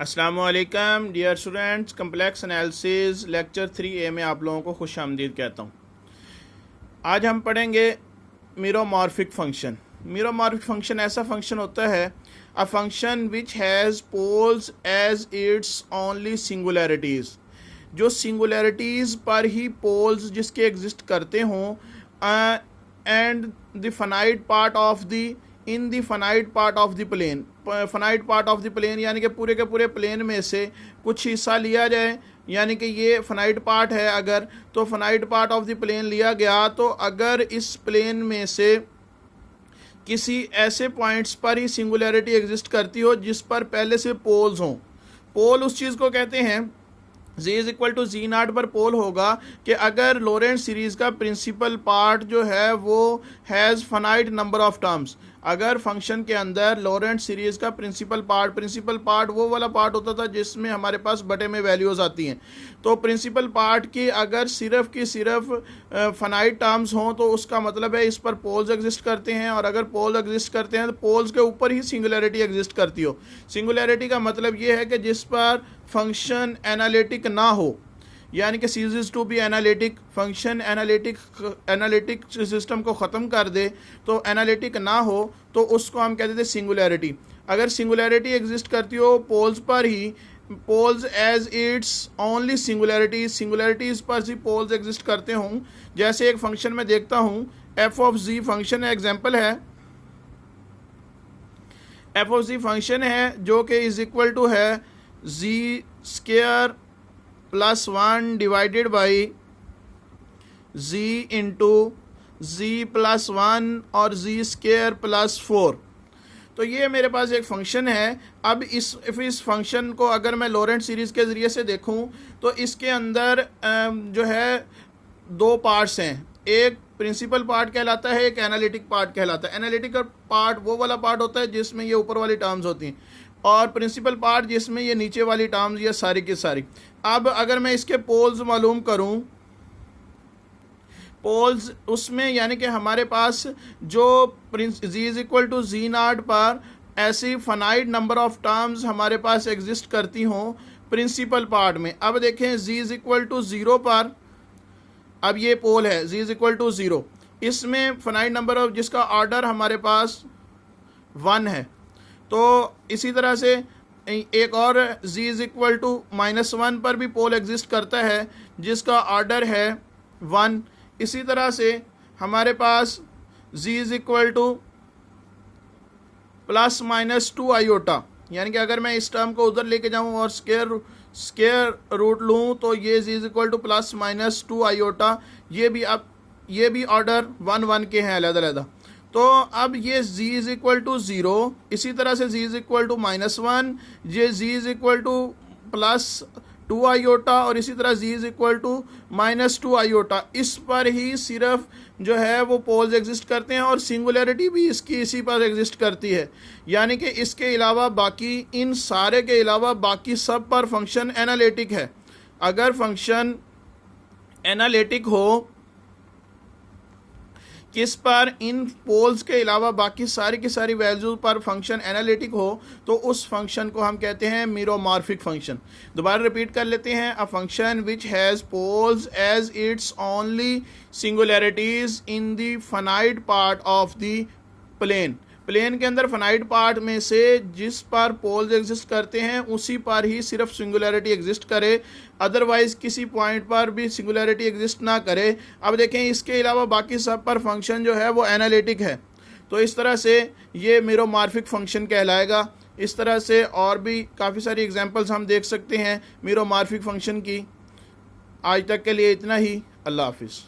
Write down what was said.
अस्सलामुअलैकुम dear students, complex analysis lecture 3A में आप लोगों को खुश आमदीद कहता हूँ। आज हम पढ़ेंगे मीरोमॉर्फिक फंक्शन। मीरोमॉर्फिक फंक्शन ऐसा फंक्शन होता है, a function which has poles as its only singularities, जो सिंगुलैरिटीज़ पर ही पोल्स जिसके एग्जिस्ट करते हों, and the finite part of the in the finite part of the plane. Finite part of the plane यानी कि पूरे के पूरे प्लेन में से कुछ हिस्सा लिया जाए, यानी कि ये फाइनाइट पार्ट है अगर, तो finite part of the plane लिया गया, तो अगर इस प्लेन में से किसी ऐसे पॉइंट्स पर ही सिंगुलैरिटी एग्जिस्ट करती हो जिस पर पहले से पोल्स हों। पोल उस चीज़ को कहते हैं, z इज इक्वल टू जी नाट पर पोल होगा कि अगर लॉरेंट्ज सीरीज़ का प्रिंसिपल पार्ट जो है वो has finite number of terms. अगर फंक्शन के अंदर लॉरेंट्ज सीरीज़ का प्रिंसिपल पार्ट वो वाला पार्ट होता था जिसमें हमारे पास बटे में वैल्यूज़ आती हैं, तो प्रिंसिपल पार्ट की अगर सिर्फ की सिर्फ फाइनाइट टर्म्स हों तो उसका मतलब है इस पर पोल्स एग्जिस्ट करते हैं, और अगर पोल एग्जिस्ट करते हैं तो पोल्स के ऊपर ही सिंगुलैरिटी एग्जिस्ट करती हो। सिंगुलैरिटी का मतलब ये है कि जिस पर फंक्शन एनालिटिक ना हो, यानी कि series to be analytic, function analytic system को ख़त्म कर दे, तो एनालिटिक ना हो तो उसको हम कहते थे सिंगुलैरिटी। अगर सिंगुलैरिटी एग्जिस्ट करती हो पोल्स पर ही, पोल्स एज इट्स ओनली सिंगुलैरिटीज़ पर ही पोल्स एग्जिस्ट करते हों, जैसे एक फंक्शन में देखता हूँ F of G function example है, एफ ऑफ जी फंक्शन है जो कि इज इक्वल टू है G square plus 1 divided by G into G plus 1 और जी स्क्वायर प्लस 4। तो ये मेरे पास एक फंक्शन है। अब इस फंक्शन को अगर मैं लॉरेंट्ज सीरीज़ के ज़रिए से देखूं तो इसके अंदर जो है दो पार्ट्स हैं, एक प्रिंसिपल पार्ट कहलाता है, एक एनालिटिक पार्ट कहलाता है। एनालिटिकल पार्ट वो वाला पार्ट होता है जिसमें ये ऊपर वाली टर्म्स होती हैं, और प्रिंसिपल पार्ट जिसमें ये नीचे वाली टर्म्स ये सारी की सारी। अब अगर मैं इसके पोल्स मालूम करूं, पोल्स उसमें यानी कि हमारे पास जो जी इज इक्वल टू जी नाट पर ऐसी फाइनाइट नंबर ऑफ टर्म्स हमारे पास एग्जिस्ट करती हों प्रिंसिपल पार्ट में। अब देखें जी इज इक्वल टू 0 पर, अब ये पोल है जी इज इक्वल टू 0, इसमें फाइनाइट नंबर ऑफ जिसका ऑर्डर हमारे पास 1 है। तो इसी तरह से एक और z इज इक्वल टू -1 पर भी पोल एग्जिस्ट करता है जिसका ऑर्डर है 1। इसी तरह से हमारे पास z is equal to +-2 iota, यानी कि अगर मैं इस टर्म को उधर लेके जाऊं और स्क्वायर रूट लूं तो ये z is equal to +-2 iota, ये भी ऑर्डर 1 के हैं अलग-अलग। तो अब ये z इज इक्वल टू 0, इसी तरह से z इज इक्वल टू -1, ये z is equal to +2 iota, और इसी तरह z is equal to -2 iota. इस पर ही सिर्फ जो है वो पोल्स एग्जिस्ट करते हैं, और सिंगुलैरिटी भी इसकी इसी पर एग्जिस्ट करती है। यानी कि इसके अलावा बाकी, इन सारे के अलावा बाकी सब पर फंक्शन एनालिटिक है। अगर फंक्शन एनालिटिक हो किस पर, इन पोल्स के अलावा बाकी सारी की सारी वैल्यूज पर फंक्शन एनालिटिक हो, तो उस फंक्शन को हम कहते हैं मीरोमॉर्फिक फंक्शन। दोबारा रिपीट कर लेते हैं, a function which has poles as its only singularities in the finite part of the plane. Plane के अंदर फाइनाइट पार्ट में से जिस पर पोल्स एग्जिस्ट करते हैं उसी पर ही सिर्फ सिंगुलैरिटी एग्जिस्ट करे, अदरवाइज किसी पॉइंट पर भी सिंगुलैरिटी एग्जिस्ट ना करे। अब देखें इसके अलावा बाकी सब पर फंक्शन जो है वो एनालिटिक है, तो इस तरह से ये मीरोमॉर्फिक फंक्शन कहलाएगा। इस तरह से और भी काफ़ी सारी एग्जांपल्स हम देख सकते हैं मीरोमॉर्फिक फंक्शन की। आज तक के लिए इतना ही, अल्लाह हाफिज़।